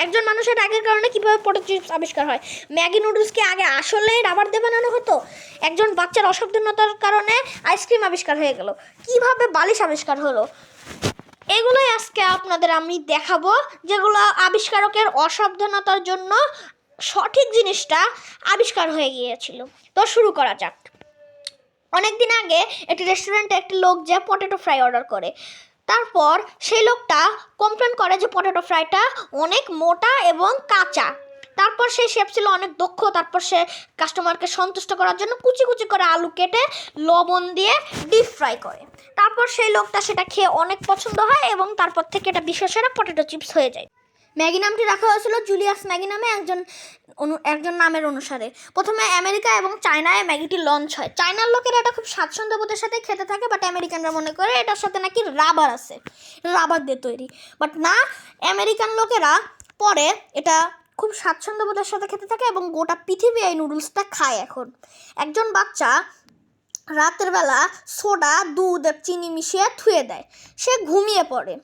একজন মানুষের রাগের কারণে কীভাবে পটেটো চিপস আবিষ্কার হয়? ম্যাগি নুডলসকে আগে আসলেই রাবার দিয়ে বানানো হতো? একজন বাচ্চার অসাবধানতার কারণে আইসক্রিম আবিষ্কার হয়ে গেল? কিভাবে বালিশ আবিষ্কার হলো? এগুলোই আজকে আপনাদের আমি দেখাবো, যেগুলো আবিষ্কারকের অসাবধানতার জন্য সঠিক জিনিসটা আবিষ্কার হয়ে গিয়েছিল। তো শুরু করা যাক। অনেকদিন আগে একটি রেস্টুরেন্টে একটি লোক যে পটেটো ফ্রাই অর্ডার করে, তারপর সেই লোকটা কমপ্লেন করে যে পটেটো ফ্রাইটা অনেক মোটা এবং কাঁচা। তারপর সেই শেফ ছিল অনেক দক্ষ, তারপর সে কাস্টমারকে সন্তুষ্ট করার জন্য কুচি কুচি করে আলু কেটে লবণ দিয়ে ডিপ ফ্রাই করে। তারপর সেই লোকটা সেটা খেয়ে অনেক পছন্দ হয় এবং তারপর থেকে এটা বিশ্বসেরা পটেটো চিপস হয়ে যায়। ম্যাগি নামটি রাখা হয়েছিল জুলিয়াস ম্যাগি নামে একজন নামের অনুসারে। প্রথমে আমেরিকা এবং চায়নায় ম্যাগিটি লঞ্চ হয়। চায়নার লোকেরা এটা খুব স্বাচ্ছন্দ্যবোধের সাথে খেতে থাকে, বাট আমেরিকানরা মনে করে এটার সাথে নাকি রাবার আছে, রাবার দিয়ে তৈরি। বাট না, আমেরিকান লোকেরা পরে এটা খুব স্বাচ্ছন্দ্যবোধের সাথে খেতে থাকে এবং গোটা পৃথিবী এই নুডলসটা খায়। এখন একজন বাচ্চা রাতের বেলা সোডা, দুধ, চিনি মিশিয়ে থুয়ে দেয়, সে ঘুমিয়ে পড়ে।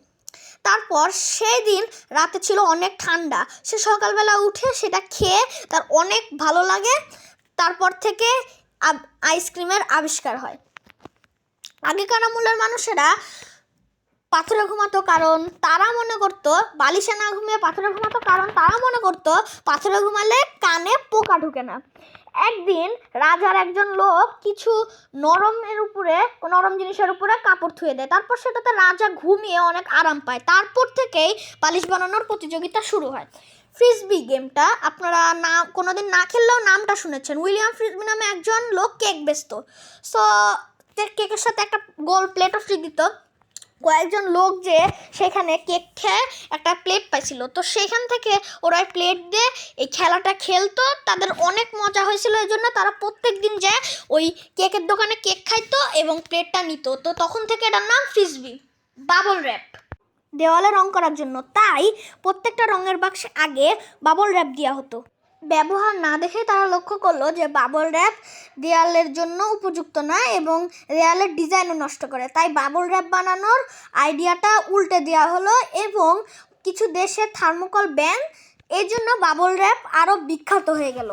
তারপর সেই দিন রাতে ছিল অনেক ঠান্ডা, সে সকালবেলা উঠে সেটা খেয়ে তার অনেক ভালো লাগে। তারপর থেকে আইসক্রিমের আবিষ্কার হয়। আগেকার আমলের মানুষেরা পাথরে ঘুমাতো কারণ তারা মনে করতো, বালিশে না ঘুমিয়ে পাথরে ঘুমাতো কারণ তারা মনে করতো পাথরে ঘুমালে কানে পোকা ঢুকে না। একদিন রাজার একজন লোক কিছু নরম জিনিসের উপরে কাপড় ধুয়ে দেয়, তারপর সেটাতে রাজা ঘুমিয়ে অনেক আরাম পায়। তারপর থেকেই বালিশ বানানোর প্রতিযোগিতা শুরু হয়। ফ্রিসবি গেমটা আপনারা কোনোদিন না খেললেও নামটা শুনেছেন। উইলিয়াম ফ্রিসবি নামে একজন লোক কেক বেচতো। সো কেকের সাথে একটা গোল প্লেটও ফ্রি দিত। কয়েকজন লোক যে সেখানে কেক খেয়ে একটা প্লেট পাইছিল, তো সেইখান থেকে ওরা প্লেট দিয়ে এই খেলাটা খেলতো। তাদের অনেক মজা হয়েছিল, এই জন্য তারা প্রত্যেক দিন যে ওই কেকের দোকানে কেক খাইতো এবং প্লেটটা নিত। তো তখন থেকে এটার নাম ফ্রিসবি। বাবল র্যাপ দেওয়ালে রং করার জন্য, তাই প্রত্যেকটা রঙের বাক্সে আগে বাবল র্যাপ দেওয়া হতো। ব্যবহার না দেখে তারা লক্ষ্য করলো যে বাবল র্যাপ দেয়ালের জন্য উপযুক্ত না এবং দেয়ালের ডিজাইনও নষ্ট করে, তাই বাবল র্যাপ বানানোর আইডিয়াটা উল্টে দেওয়া হলো এবং কিছু দেশে থার্মোকল ব্যান, এই জন্য বাবল র্যাপ আরও বিখ্যাত হয়ে গেল।